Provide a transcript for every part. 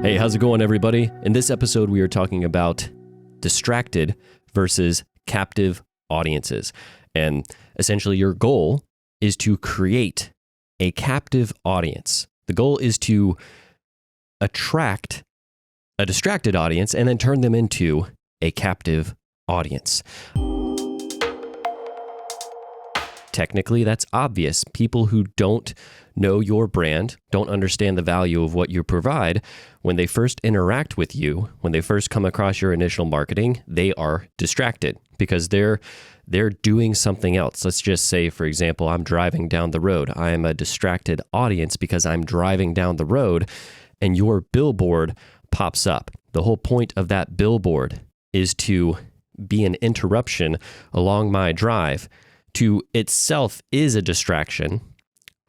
Hey, how's it going, everybody? In this episode, we are talking about distracted versus captive audiences. And essentially, your goal is to create a captive audience. The goal is to attract a distracted audience and then turn them into a captive audience. Technically, that's obvious. People who don't know your brand, don't understand the value of what you provide, when they first interact with you, when they first come across your initial marketing, they are distracted because they're doing something else. Let's just say, for example, I'm driving down the road. I am a distracted audience because I'm driving down the road and your billboard pops up. The whole point of that billboard is to be an interruption along my drive. To itself is a distraction,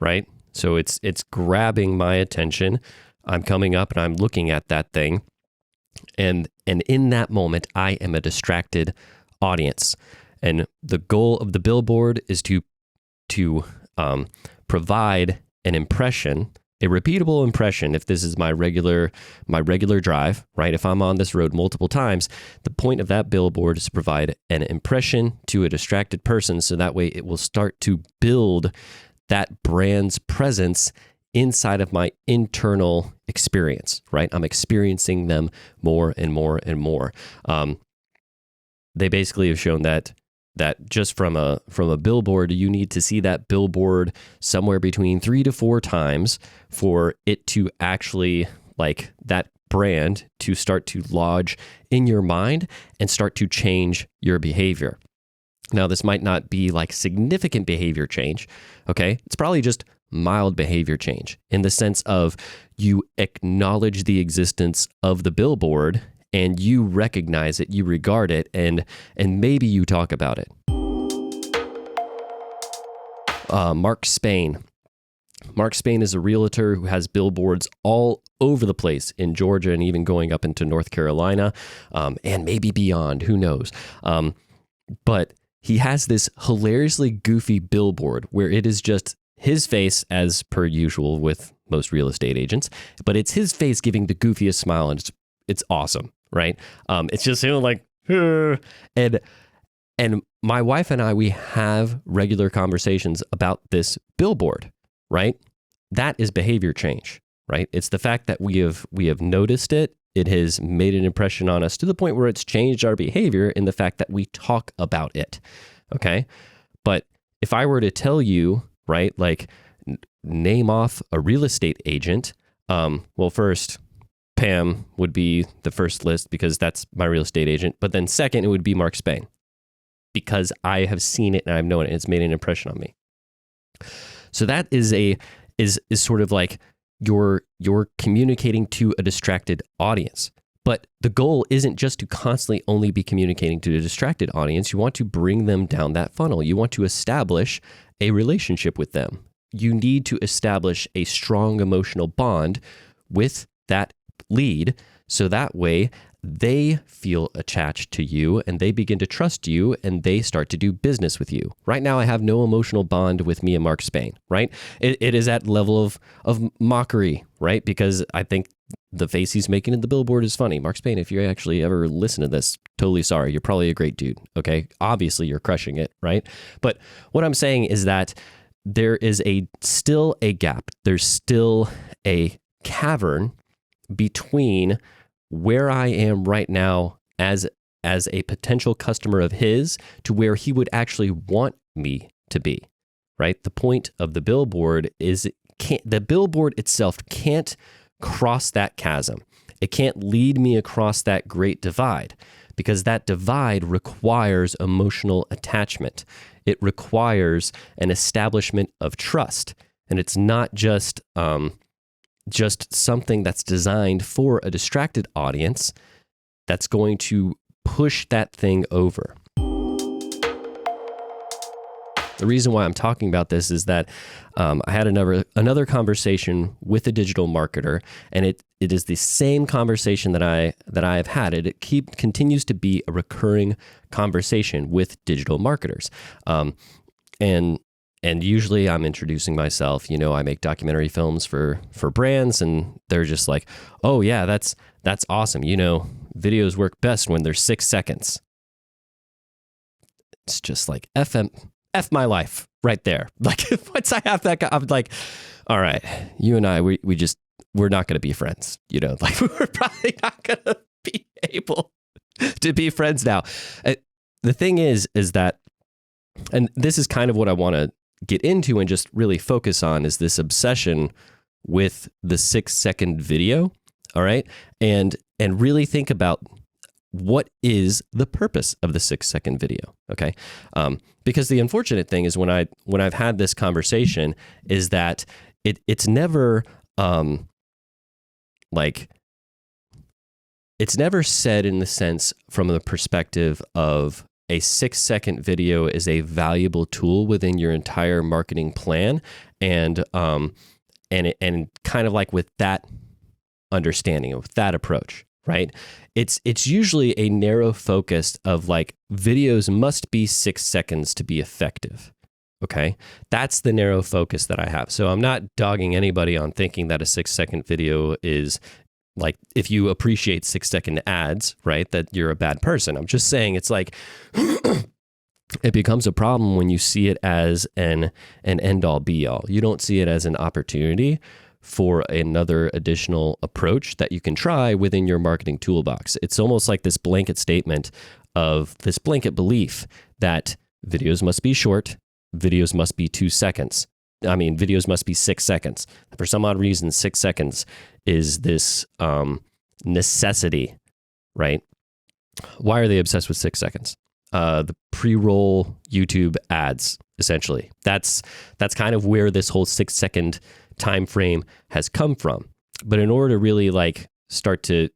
right? So it's grabbing my attention. I'm coming up and I'm looking at that thing. And in that moment, I am a distracted audience. And the goal of the billboard is to provide an impression, a repeatable impression. If this is my regular drive, right? If I'm on this road multiple times, the point of that billboard is to provide an impression to a distracted person, so that way it will start to build that brand's presence inside of my internal experience, right? I'm experiencing them more and more and more. They basically have shown that just from a billboard, you need to see that billboard somewhere between 3 to 4 times for it to actually, like, that brand to start to lodge in your mind and start to change your behavior. Now, this might not be like significant behavior change, okay? It's probably just mild behavior change in the sense of you acknowledge the existence of the billboard and you recognize it, you regard it, and maybe you talk about it. Mark Spain. Mark Spain is a realtor who has billboards all over the place in Georgia and even going up into North Carolina, and maybe beyond, who knows. But he has this hilariously goofy billboard where it is just his face, as per usual with most real estate agents, but it's his face giving the goofiest smile, and it's awesome. Right? It's just him like, and my wife and I, we have regular conversations about this billboard, right? That is behavior change, right? It's the fact that we have noticed it. It has made an impression on us to the point where it's changed our behavior in the fact that we talk about it. Okay. But if I were to tell you, right, like name off a real estate agent, well, first, Pam would be the first list because that's my real estate agent. But then second, it would be Mark Spain because I have seen it and I've known it and it's made an impression on me. So that is sort of like you're communicating to a distracted audience. But the goal isn't just to constantly only be communicating to a distracted audience. You want to bring them down that funnel. You want to establish a relationship with them. You need to establish a strong emotional bond with that lead, so that way they feel attached to you and they begin to trust you and they start to do business with you. Right now, I have no emotional bond with me and Mark Spain, right? It is at level of mockery, right? Because I think the face he's making in the billboard is funny. Mark Spain, if you actually ever listen to this, totally sorry. You're probably a great dude, okay? Obviously, you're crushing it, right? But what I'm saying is that there is still a gap. There's still a cavern between where I am right now as a potential customer of his to where he would actually want me to be, right? The point of the billboard is the billboard itself can't cross that chasm. It can't lead me across that great divide because that divide requires emotional attachment. It requires an establishment of trust, and it's not just something that's designed for a distracted audience that's going to push that thing over. The reason why I'm talking about this is that I had another conversation with a digital marketer, and it is the same conversation that I have had. It continues to be a recurring conversation with digital marketers, and and usually I'm introducing myself. I make documentary films for brands, and they're just like, oh yeah, that's awesome. Videos work best when they're 6 seconds. It's just like F my life right there. Like once I have that, I'm like, all right, you and I, we're not going to be friends. Like we're probably not going to be able to be friends now. The thing is that, and this is kind of what I want to get into and just really focus on, is this obsession with the 6-second video. All right. And really think about what is the purpose of the 6-second video. Okay. Because the unfortunate thing is when I've had this conversation is that it's never, it's never said in the sense from the perspective of a 6-second video is a valuable tool within your entire marketing plan. And kind of like with that understanding, with that approach, right? It's usually a narrow focus of like videos must be 6 seconds to be effective. Okay. That's the narrow focus that I have. So I'm not dogging anybody on thinking that a 6-second video is like, if you appreciate 6-second ads, right, that you're a bad person. I'm just saying it's like, it becomes a problem when you see it as an end all be all. You don't see it as an opportunity for another additional approach that you can try within your marketing toolbox. It's almost like this blanket statement of this blanket belief that videos must be short, videos must be 2 seconds. I mean, videos must be 6 seconds. For some odd reason, 6 seconds is this necessity, right? Why are they obsessed with 6 seconds? The pre-roll YouTube ads, essentially. That's kind of where this whole 6-second time frame has come from. But in order to really like start to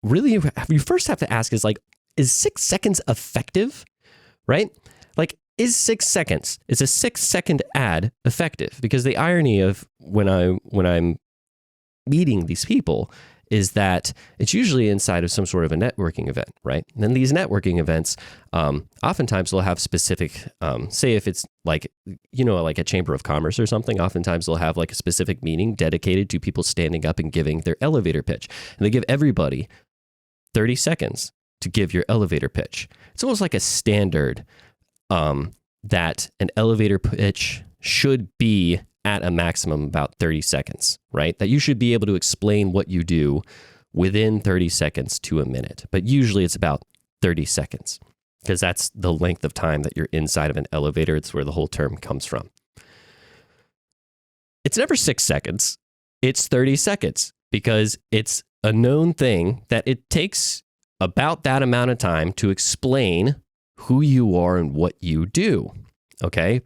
really, you first have to ask is 6 seconds effective, right? Like, is 6 seconds, is a 6-second ad effective? Because the irony of when I'm meeting these people is that it's usually inside of some sort of a networking event, right? And then these networking events, oftentimes they'll have specific, say if it's like, like a chamber of commerce or something, oftentimes they'll have like a specific meeting dedicated to people standing up and giving their elevator pitch. And they give everybody 30 seconds to give your elevator pitch. It's almost like a standard that an elevator pitch should be at a maximum about 30 seconds, right? That you should be able to explain what you do within 30 seconds to a minute. But usually it's about 30 seconds because that's the length of time that you're inside of an elevator. It's where the whole term comes from. It's never 6 seconds. It's 30 seconds because it's a known thing that it takes about that amount of time to explain who you are and what you do, okay?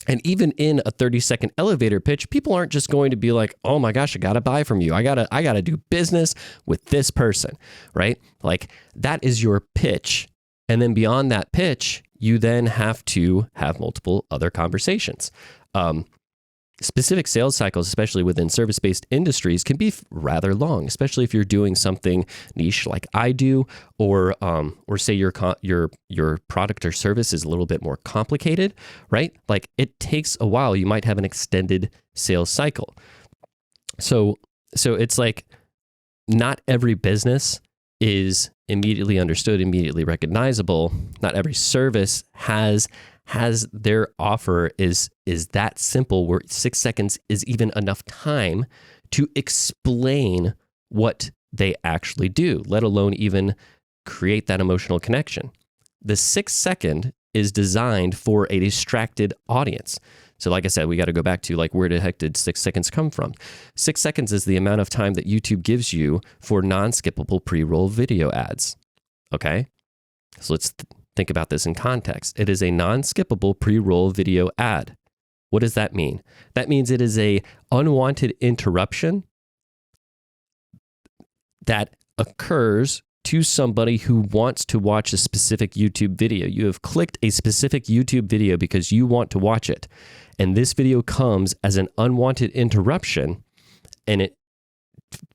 And even in a 30-second elevator pitch, people aren't just going to be like, oh my gosh, I got to buy from you. I gotta do business with this person, right? Like that is your pitch. And then beyond that pitch, you then have to have multiple other conversations. Specific sales cycles, especially within service-based industries, can be rather long, especially if you're doing something niche like I do, or say your product or service is a little bit more complicated, right? Like it takes a while. You might have an extended sales cycle. So it's like not every business is immediately understood, immediately recognizable. Not every service has their offer is that simple where 6 seconds is even enough time to explain what they actually do, let alone even create that emotional connection. The 6 second is designed for a distracted audience. So like I said, we got to go back to like, where the heck did 6 seconds come from? 6 seconds is the amount of time that YouTube gives you for non-skippable pre-roll video ads. Okay? So let's think about this in context. It is a non-skippable pre-roll video ad. What does that mean? That means it is a unwanted interruption that occurs to somebody who wants to watch a specific YouTube video. You have clicked a specific YouTube video because you want to watch it. And this video comes as an unwanted interruption, and it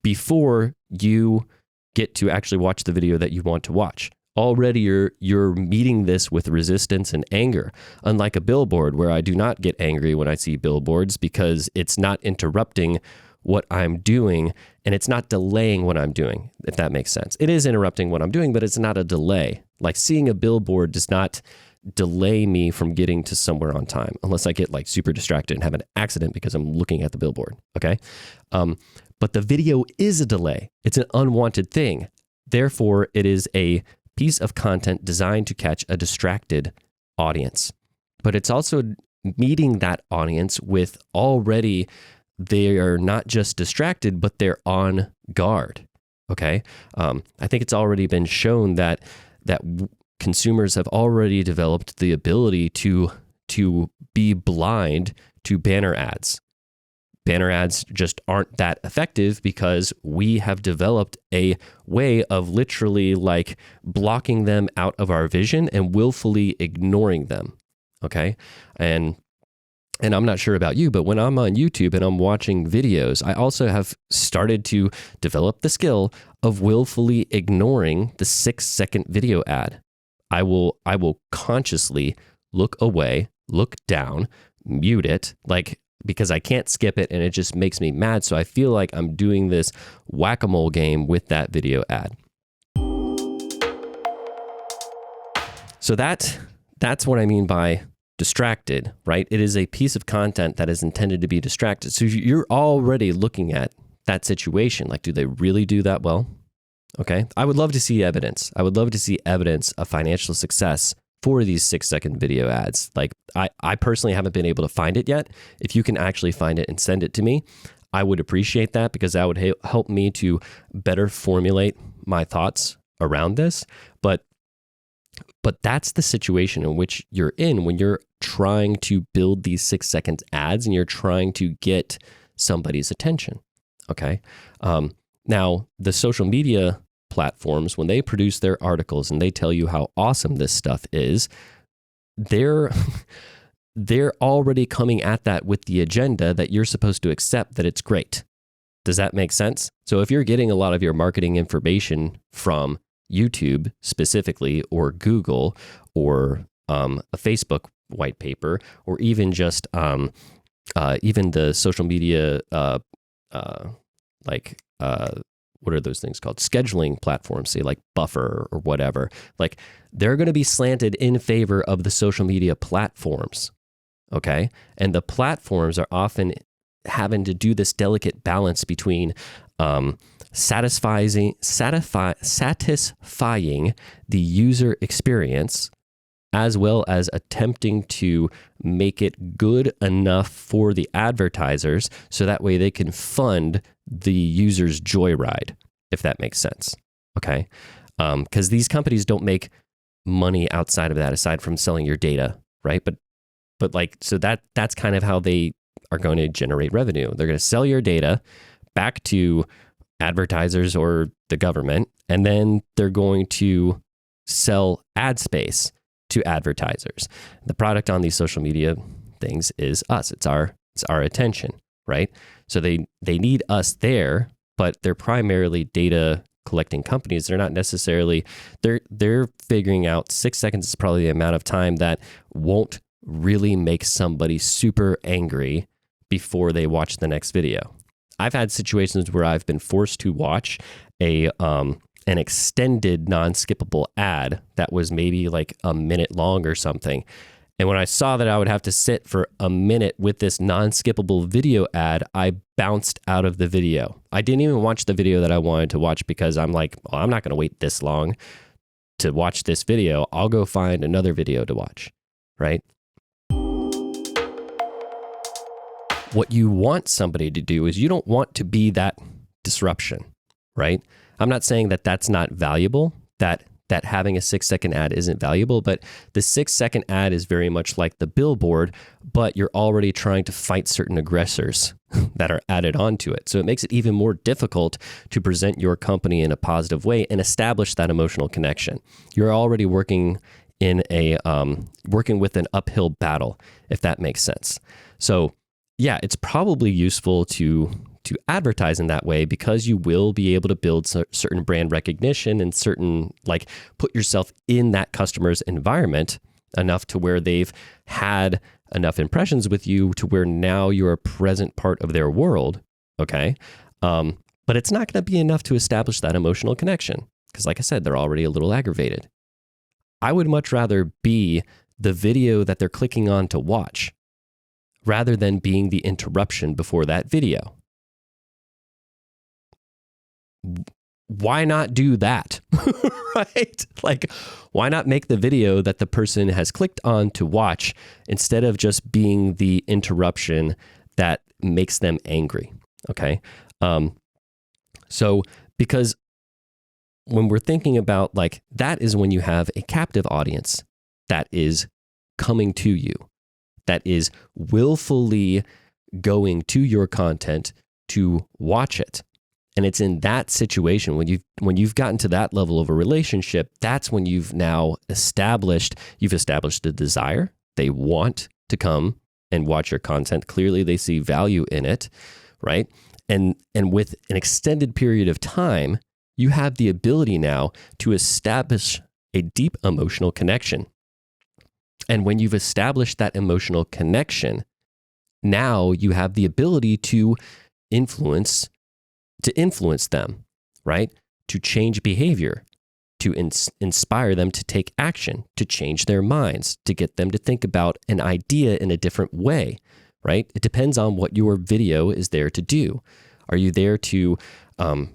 before you get to actually watch the video that you want to watch. already you're meeting this with resistance and anger. Unlike a billboard, where I do not get angry when I see billboards because it's not interrupting what I'm doing and it's not delaying what I'm doing, if that makes sense. It is interrupting what I'm doing, but it's not a delay. Like seeing a billboard does not delay me from getting to somewhere on time, unless I get like super distracted and have an accident because I'm looking at the billboard. Okay. But the video is a delay. It's an unwanted thing. Therefore, it is a piece of content designed to catch a distracted audience. But it's also meeting that audience with already, they are not just distracted, but they're on guard. Okay. I think it's already been shown that consumers have already developed the ability to be blind to banner ads. Banner ads just aren't that effective because we have developed a way of literally like blocking them out of our vision and willfully ignoring them. Okay. And I'm not sure about you, but when I'm on YouTube and I'm watching videos, I also have started to develop the skill of willfully ignoring the 6-second video ad. I will consciously look away, look down, mute it, like, because I can't skip it and it just makes me mad. So I feel like I'm doing this whack-a-mole game with that video ad. So that's what I mean by distracted, right? It is a piece of content that is intended to be distracted. So you're already looking at that situation. Like, do they really do that well? Okay. I would love to see evidence. I would love to see evidence of financial success for these 6-second video ads. Like I personally haven't been able to find it yet. If you can actually find it and send it to me, I would appreciate that, because that would help me to better formulate my thoughts around this. But that's the situation in which you're in when you're trying to build these 6-second ads and you're trying to get somebody's attention. Okay. Now, the social media platforms, when they produce their articles and they tell you how awesome this stuff is, they're already coming at that with the agenda that you're supposed to accept that it's great. Does that make sense? So if you're getting a lot of your marketing information from YouTube specifically, or Google, or a Facebook white paper, or even just even the social media what are those things called? Scheduling platforms, say like Buffer or whatever. Like, they're going to be slanted in favor of the social media platforms. Okay. And the platforms are often having to do this delicate balance between satisfying the user experience, as well as attempting to make it good enough for the advertisers so that way they can fund the user's joyride, if that makes sense. Okay. Because these companies don't make money outside of that, aside from selling your data, right? But like, so that's kind of how they are going to generate revenue. They're going to sell your data back to advertisers or the government, and then they're going to sell ad space to advertisers. The product on these social media things is us. It's our attention, right? So they need us there, but they're primarily data collecting companies. They're not necessarily, they're figuring out 6 seconds is probably the amount of time that won't really make somebody super angry before they watch the next video. I've had situations where I've been forced to watch an extended non-skippable ad that was maybe like a minute long or something. And when I saw that I would have to sit for a minute with this non-skippable video ad, I bounced out of the video. I didn't even watch the video that I wanted to watch, because I'm like, well, I'm not going to wait this long to watch this video. I'll go find another video to watch, right? What you want somebody to do is, you don't want to be that disruption, right? I'm not saying that that's not valuable, that having a 6-second ad isn't valuable, but the 6-second ad is very much like the billboard, but you're already trying to fight certain aggressors that are added onto it. So it makes it even more difficult to present your company in a positive way and establish that emotional connection. You're already working with an uphill battle, if that makes sense. So yeah, it's probably useful to to advertise in that way, because you will be able to build certain brand recognition and certain, like, put yourself in that customer's environment enough to where they've had enough impressions with you to where now you're a present part of their world. Okay. But it's not going to be enough to establish that emotional connection because, like I said, they're already a little aggravated. I would much rather be the video that they're clicking on to watch rather than being the interruption before that video. Why not do that? Right? Like, why not make the video that the person has clicked on to watch instead of just being the interruption that makes them angry? Okay. So because when we're thinking about, like, that is when you have a captive audience that is coming to you, that is willfully going to your content to watch it. And it's in that situation when you've gotten to that level of a relationship, that's when you've now established the desire. They want to come and watch your content. Clearly, they see value in it, right? And with an extended period of time, you have the ability now to establish a deep emotional connection. And when you've established that emotional connection, now you have the ability to influence them, right? To change behavior, to inspire them to take action, to change their minds, to get them to think about an idea in a different way, right? It depends on what your video is there to do. Are you there to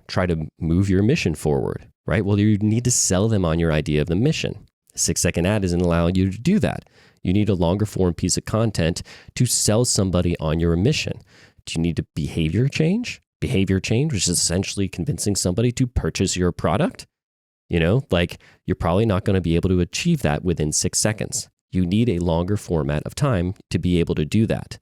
try to move your mission forward, right? Well, you need to sell them on your idea of the mission. A 6-second ad isn't allowing you to do that. You need a longer form piece of content to sell somebody on your mission. Do you need a behavior change? Behavior change, which is essentially convincing somebody to purchase your product. You know, like, you're probably not going to be able to achieve that within 6 seconds. You need a longer format of time to be able to do that.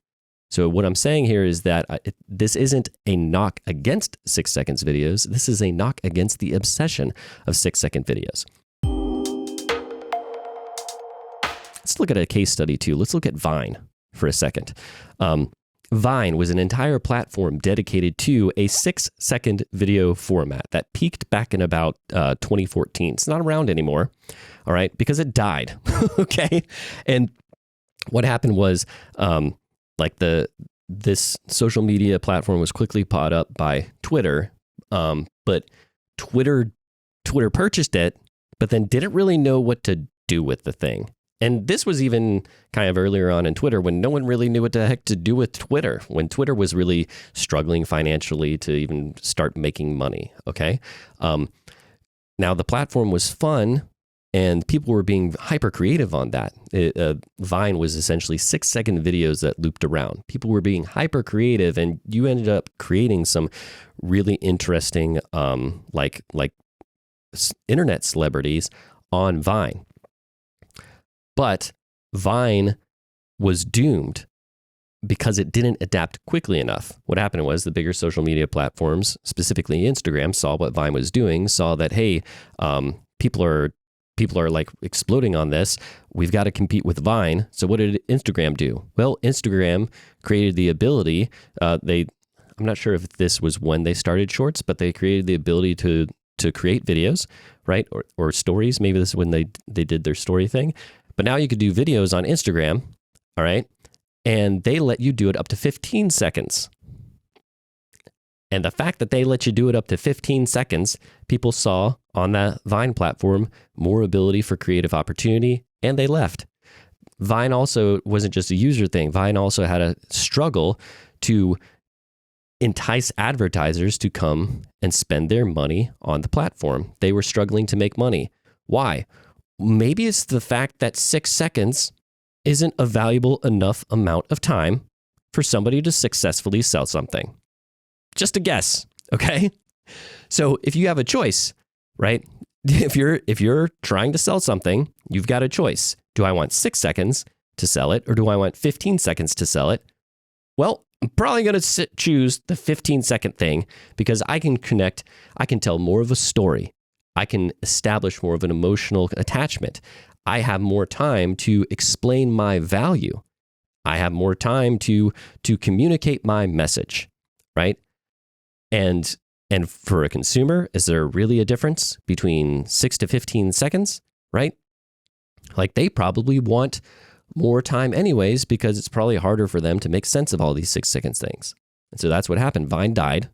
So what I'm saying here is that this isn't a knock against 6 seconds videos. This is a knock against the obsession of 6-second videos. Let's look at a case study too. Let's look at Vine for a second. Vine was an entire platform dedicated to a 6-second video format that peaked back in about 2014. It's not around anymore, all right, because it died, okay? And what happened was, this social media platform was quickly bought up by Twitter, but Twitter purchased it, but then didn't really know what to do with the thing. And this was even kind of earlier on in Twitter when no one really knew what the heck to do with Twitter, when Twitter was really struggling financially to even start making money, okay? Now, the platform was fun, and people were being hyper creative on that. Vine was essentially 6-second videos that looped around. People were being hyper creative, and you ended up creating some really interesting, like internet celebrities on Vine. But Vine was doomed because it didn't adapt quickly enough. What happened was the bigger social media platforms, specifically Instagram, saw what Vine was doing, saw that, hey, people are like exploding on this. We've got to compete with Vine. So what did Instagram do? Well, Instagram created the ability, I'm not sure if this was when they started Shorts, but they created the ability to create videos, right? Or stories. Maybe this is when they did their story thing. But now you could do videos on Instagram, all right? And they let you do it up to 15 seconds. And the fact that they let you do it up to 15 seconds, people saw on that Vine platform more ability for creative opportunity, and they left. Vine also wasn't just a user thing. Vine also had a struggle to entice advertisers to come and spend their money on the platform. They were struggling to make money. Why? Maybe it's the fact that 6 seconds isn't a valuable enough amount of time for somebody to successfully sell something. Just a guess, okay? So if you have a choice, right? If you're trying to sell something, you've got a choice. Do I want 6 seconds to sell it, or do I want 15 seconds to sell it? Well, I'm probably going to choose the 15-second thing because I can tell more of a story. I can establish more of an emotional attachment. I have more time to explain my value. I have more time to communicate my message, right? And for a consumer, is there really a difference between 6 to 15 seconds, right? Like they probably want more time anyways, because it's probably harder for them to make sense of all these 6 seconds things. And so that's what happened. Vine died.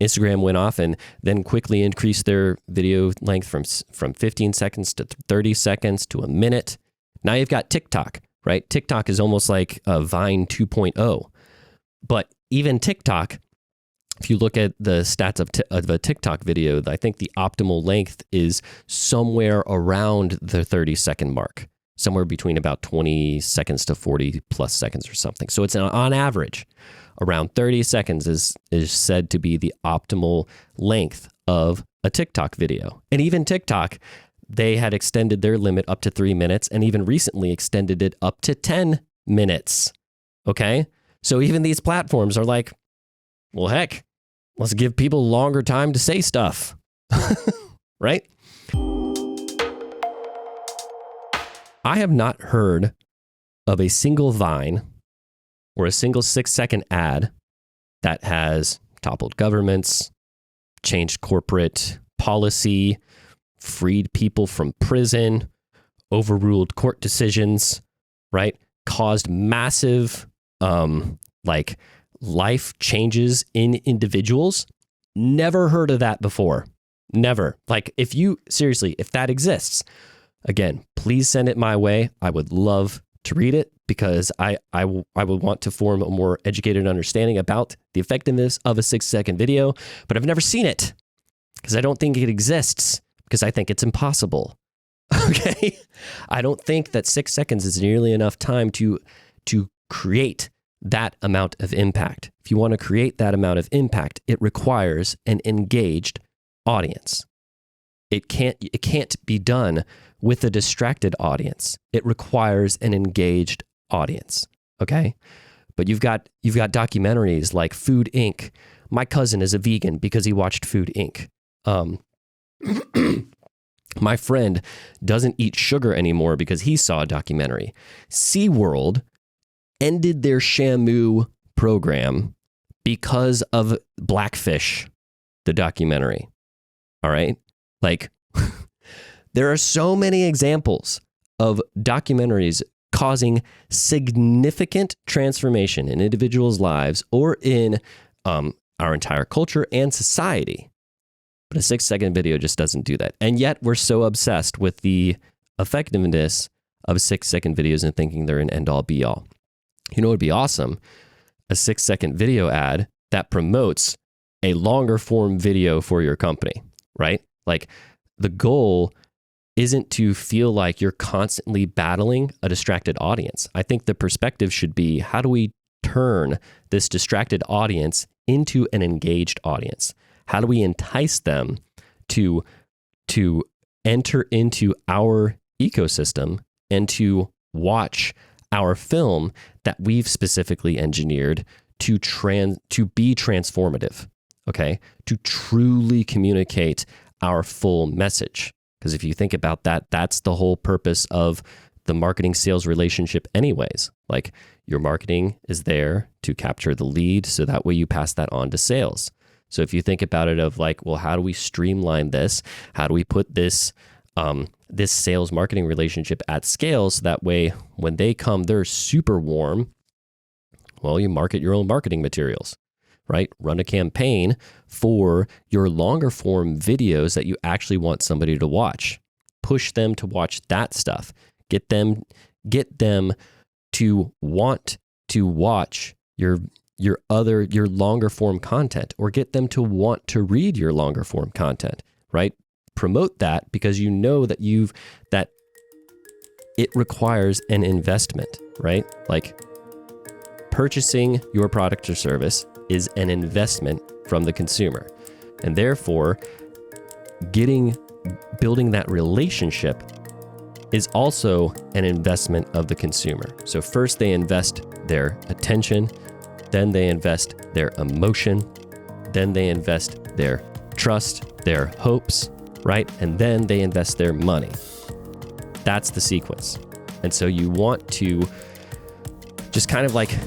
Instagram went off and then quickly increased their video length from 15 seconds to 30 seconds to a minute. Now you've got TikTok, right? TikTok is almost like a Vine 2.0. But even TikTok, if you look at the stats of a TikTok video, I think the optimal length is somewhere around the 30-second mark, somewhere between about 20 seconds to 40 plus seconds or something. So it's on average, around 30 seconds is said to be the optimal length of a TikTok video. And even TikTok, they had extended their limit up to 3 minutes and even recently extended it up to 10 minutes. Okay? So even these platforms are like, well, heck, let's give people longer time to say stuff. Right? I have not heard of a single Vine or a single 6-second ad that has toppled governments, changed corporate policy, freed people from prison, overruled court decisions, right? Caused massive, life changes in individuals. Never heard of that before. Never. Like, if that exists, again, please send it my way. I would love to read it because I would want to form a more educated understanding about the effectiveness of a 6-second video, but I've never seen it because I don't think it exists because I think it's impossible. Okay? I don't think that 6 seconds is nearly enough time to create that amount of impact. If you want to create that amount of impact, it requires an engaged audience. It can't be done with a distracted audience. It requires an engaged audience. Okay? But you've got documentaries like Food Inc. My cousin is a vegan because he watched Food Inc. My friend doesn't eat sugar anymore because he saw a documentary. SeaWorld ended their Shamu program because of Blackfish, the documentary. All right? Like, there are so many examples of documentaries causing significant transformation in individuals' lives or in our entire culture and society. But a 6-second video just doesn't do that. And yet we're so obsessed with the effectiveness of 6-second videos and thinking they're an end-all be-all. You know what would be awesome? A 6-second video ad that promotes a longer form video for your company, right? Like, the goal isn't to feel like you're constantly battling a distracted audience. I think the perspective should be, how do we turn this distracted audience into an engaged audience? How do we entice them to enter into our ecosystem and to watch our film that we've specifically engineered to be transformative, okay? To truly communicate our full message. Because if you think about that, that's the whole purpose of the marketing sales relationship anyways. Like, your marketing is there to capture the lead so that way you pass that on to sales. So if you think about it of like, well, how do we streamline this? How do we put this this sales marketing relationship at scale so that way when they come, they're super warm? Well, you market your own marketing materials, right? Run a campaign for your longer form videos that you actually want somebody to watch. Push them to watch that stuff. Get them to want to watch your longer form content, or get them to want to read your longer form content, right? Promote that because you know that that it requires an investment, right? Like, purchasing your product or service is an investment from the consumer. And therefore, building that relationship is also an investment of the consumer. So first they invest their attention, then they invest their emotion, then they invest their trust, their hopes, right? And then they invest their money. That's the sequence. And so you want to just kind of like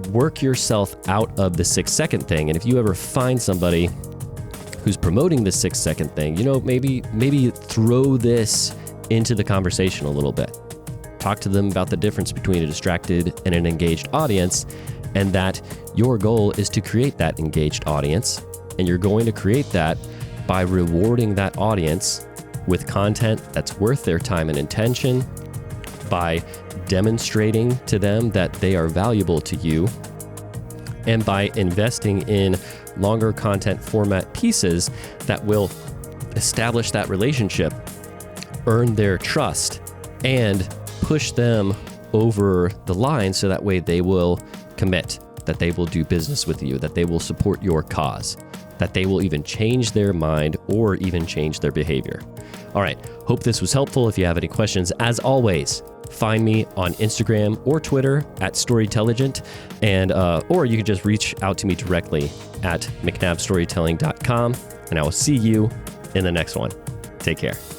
work yourself out of the 6-second thing. And if you ever find somebody who's promoting the 6-second thing, maybe throw this into the conversation a little bit. Talk to them about the difference between a distracted and an engaged audience, and that your goal is to create that engaged audience. And you're going to create that by rewarding that audience with content that's worth their time and attention, by demonstrating to them that they are valuable to you, and by investing in longer content format pieces that will establish that relationship, earn their trust, and push them over the line so that way they will commit, that they will do business with you, that they will support your cause, that they will even change their mind or even change their behavior. All right, hope this was helpful. If you have any questions, as always, find me on Instagram or Twitter at Storytelligent, and or you can just reach out to me directly at McNabbStorytelling.com, and I will see you in the next one. Take care.